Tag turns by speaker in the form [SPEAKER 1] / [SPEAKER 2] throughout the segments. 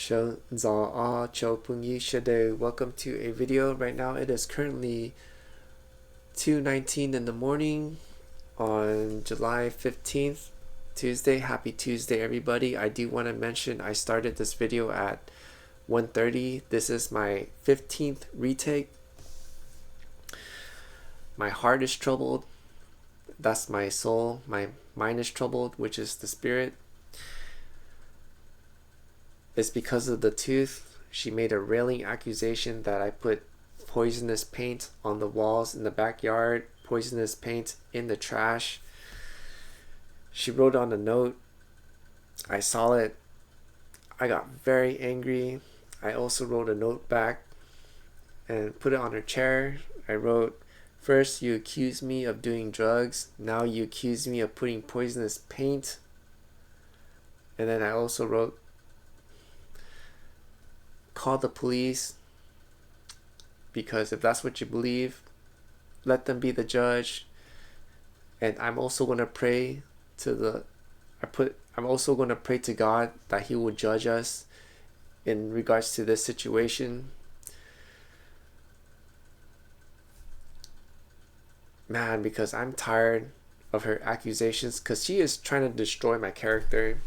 [SPEAKER 1] Show Zaw Cho Pungi Shade. Welcome to a video. Right now it is currently 2:19 in the morning on July 15th, Tuesday. Happy Tuesday, everybody. I do want to mention I started this video at 1:30. This is my 15th retake. My heart is troubled. That's my soul. My mind is troubled, which is the spirit. It's because of the tooth. She made a railing accusation that I put poisonous paint on the walls in the backyard, poisonous paint in the trash. She wrote on a note. I saw it. I got very angry. I also wrote a note back and put it on her chair. I wrote, "First you accused me of doing drugs. Now you accuse me of putting poisonous paint." And then I also wrote, "Call the police, because if that's what you believe, let them be the judge." And I'm also going to pray to I'm also going to pray to God that He will judge us in regards to this situation. Man, because I'm tired of her accusations, because she is trying to destroy my character,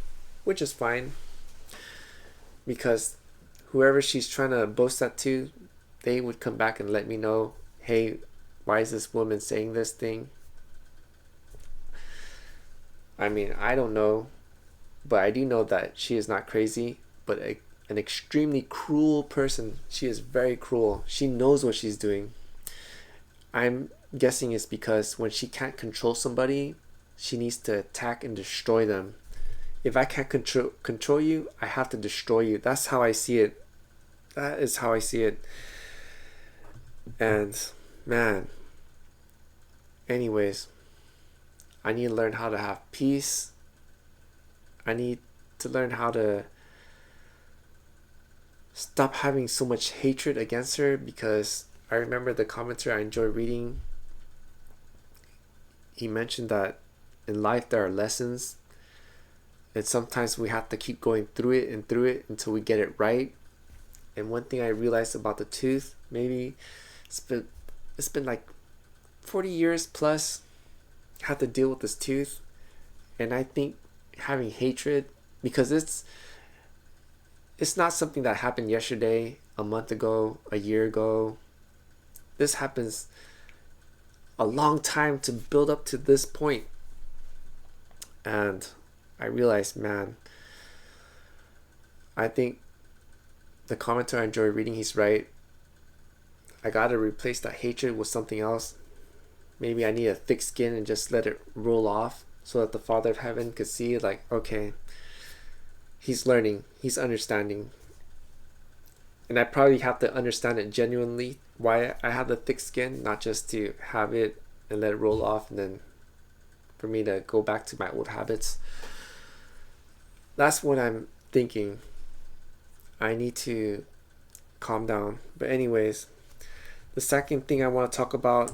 [SPEAKER 1] which is fine, because whoever she's trying to boast that to, they would come back and let me know, hey, why is this woman saying this thing? I mean, I don't know, but I do know that she is not crazy, but an extremely cruel person. She is very cruel. She knows what she's doing. I'm guessing it's because when she can't control somebody, she needs to attack and destroy them. If I can't control you, I have to destroy you. That's how I see it. That is how I see it. And man, anyways, I need to learn how to have peace. I need to learn how to stop having so much hatred against her, because I remember the commenter I enjoy reading, he mentioned that in life there are lessons, and sometimes we have to keep going through it until we get it right. And one thing I realized about the tooth, maybe it's been like 40 years plus I had to deal with this tooth. And I think having hatred, because it's not something that happened yesterday, a month ago, a year ago. This happens a long time to build up to this point. And I realized, man, I think the commenter I enjoy reading, he's right. I gotta replace that hatred with something else. Maybe I need a thick skin and just let it roll off, so that the Father of Heaven could see, like, okay, he's learning, he's understanding. And I probably have to understand it genuinely, why I have the thick skin, not just to have it and let it roll off and then for me to go back to my old habits. That's what I'm thinking. I need to calm down. But anyways, the second thing I want to talk about,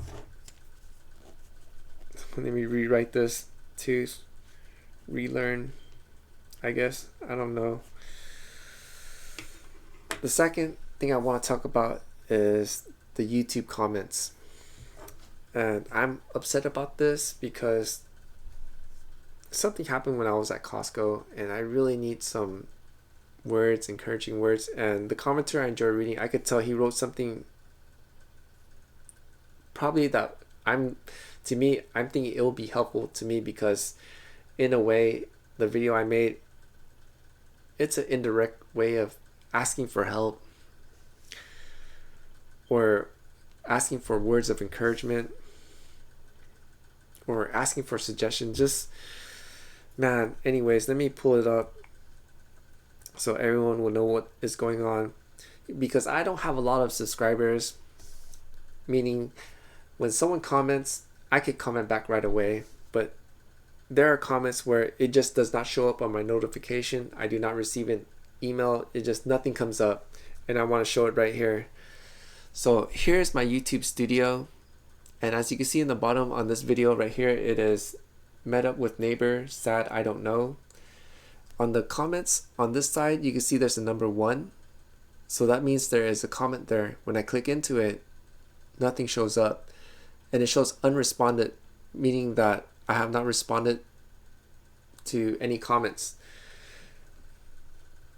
[SPEAKER 1] let me rewrite this to relearn, I guess. I don't know. The second thing I want to talk about is the YouTube comments. And I'm upset about this because something happened when I was at Costco, and I really need some words, encouraging words. And the commenter I enjoy reading, I could tell he wrote something probably that I'm thinking it will be helpful to me, because in a way the video I made, it's an indirect way of asking for help or asking for words of encouragement or asking for suggestions. Just, man, anyways, let me pull it up so everyone will know what is going on, because I don't have a lot of subscribers, meaning when someone comments, I could comment back right away, but there are comments where it just does not show up on my notification. I do not receive an email. It just, nothing comes up, and I want to show it right here. So here's my YouTube studio, and as you can see in the bottom on this video right here, it is met up with neighbor, sad I don't know. on the comments on this side, you can see there's a number 1. So that means there is a comment there. When I click into it, nothing shows up. And it shows unresponded, meaning that I have not responded to any comments.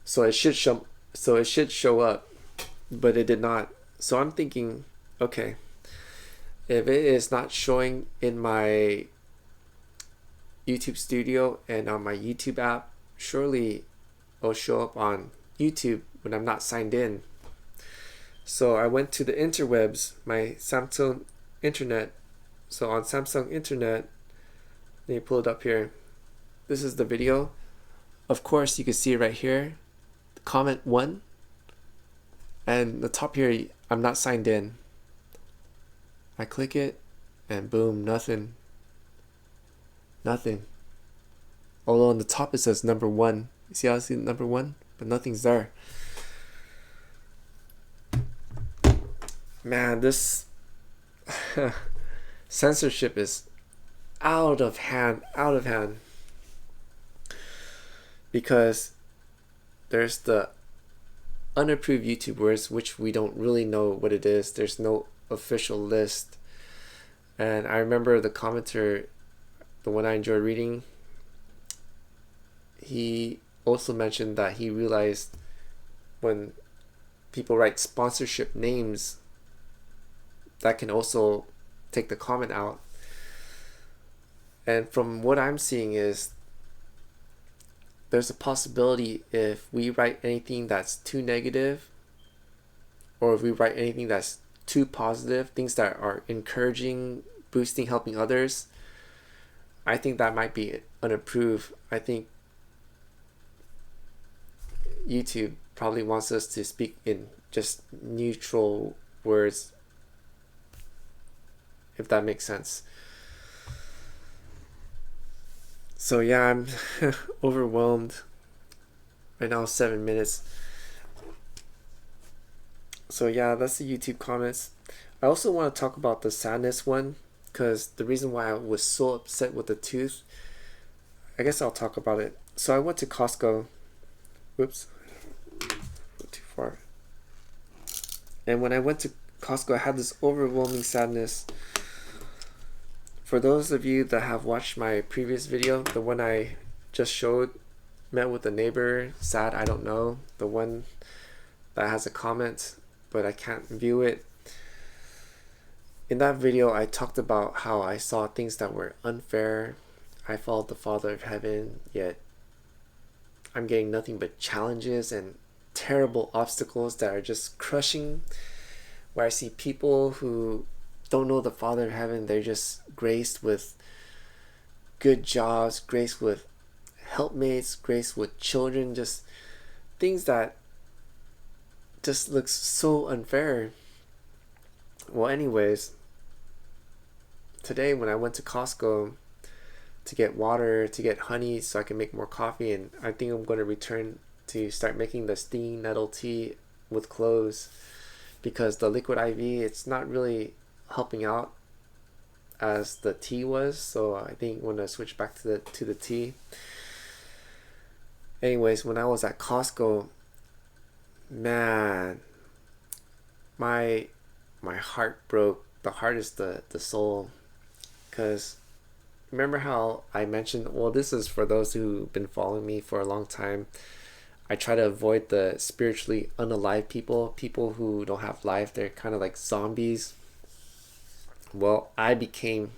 [SPEAKER 1] So it should show up, but it did not. So I'm thinking, okay, if it is not showing in my YouTube Studio and on my YouTube app, surely it'll show up on YouTube when I'm not signed in. So I went to the interwebs, my Samsung internet. So on Samsung internet, let me pull it up here. This is the video. Of course, you can see it right here, comment 1, and the top here, I'm not signed in. I click it and boom, nothing. Although on the top it says number 1. You see how I see number 1? But nothing's there. Man, this censorship is out of hand. Because there's the unapproved YouTubers, which we don't really know what it is. There's no official list. And I remember the commenter, the one I enjoyed reading, he also mentioned that he realized when people write sponsorship names, that can also take the comment out. And from what I'm seeing is there's a possibility if we write anything that's too negative, or if we write anything that's too positive, things that are encouraging, boosting, helping others, I think that might be unapproved. I think YouTube probably wants us to speak in just neutral words, if that makes sense. So yeah, I'm overwhelmed. Right now, 7 minutes. So yeah, that's the YouTube comments. I also want to talk about the sadness one, because the reason why I was so upset with the tooth, I guess I'll talk about it. So I went to Costco. Whoops, too far. And when I went to Costco, I had this overwhelming sadness. For those of you that have watched my previous video, the one I just showed, met with a neighbor, sad, I don't know, the one that has a comment, but I can't view it. In that video, I talked about how I saw things that were unfair. I followed the Father of Heaven, yet I'm getting nothing but challenges and terrible obstacles that are just crushing, where I see people who don't know the Father of Heaven, they're just graced with good jobs, graced with helpmates, graced with children, just things that just looks so unfair. Well, anyways, today when I went to Costco to get water, to get honey so I can make more coffee, and I think I'm going to return to start making the stinging nettle tea with cloves, because the liquid IV, it's not really helping out as the tea was, so I think I'm gonna switch back to the tea. Anyways, when I was at Costco, man, my heart broke. The heart is the soul, because remember how I mentioned, well, this is for those who've been following me for a long time, I try to avoid the spiritually unalive people who don't have life. They're kind of like zombies. Well, I became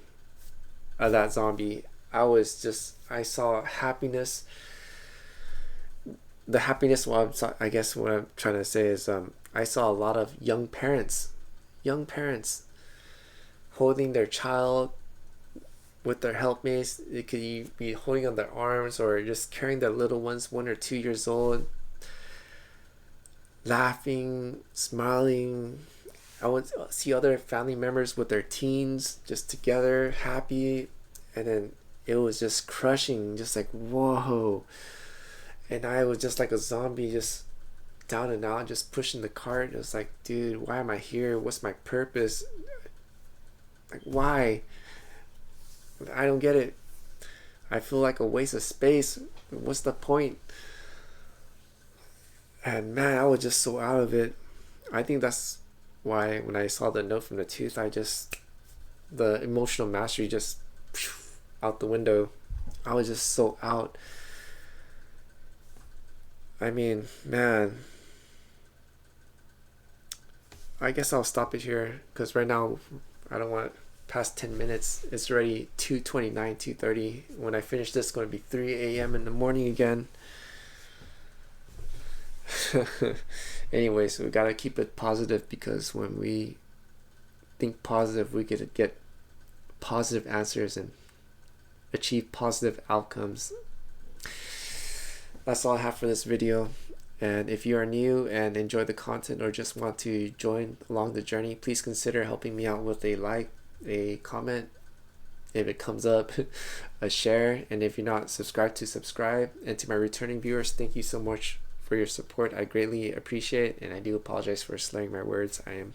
[SPEAKER 1] that zombie. I saw happiness. The happiness, I guess what I'm trying to say is I saw a lot of young parents holding their child with their helpmates. It could be holding on their arms or just carrying their little ones, 1 or 2 years old, laughing, smiling. I would see other family members with their teens just together, happy, and then it was just crushing, just like, whoa. And I was just like a zombie, just down and out, just pushing the cart. It was like, dude, why am I here? What's my purpose? Like, why? I don't get it. I feel like a waste of space What's the point? And man, I was just so out of it. I think that's why when I saw the note from the tooth, the emotional mastery just out the window. I was just so out. I mean, man, I guess I'll stop it here because right now I don't want past 10 minutes. It's already 2:29, 2:30. When I finish this, it's going to be 3 a.m. in the morning again. Anyways, we gotta keep it positive, because when we think positive, we get positive answers and achieve positive outcomes. That's all I have for this video. And if you are new and enjoy the content or just want to join along the journey, please consider helping me out with a like, a comment if it comes up, a share, and if you're not subscribed, to subscribe. And to my returning viewers, thank you so much for your support. I greatly appreciate it, and I do apologize for slurring my words. I am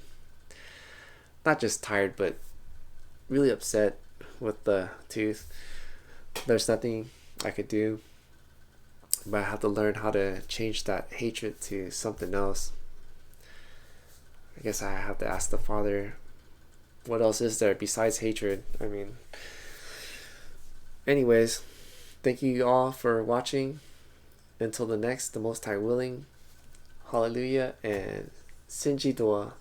[SPEAKER 1] not just tired, but really upset with the tooth. There's nothing I could do, but I have to learn how to change that hatred to something else. I guess I have to ask the Father, what else is there besides hatred? I mean, anyways, thank you all for watching. Until the next, the Most High willing, hallelujah, and Sinji Dua.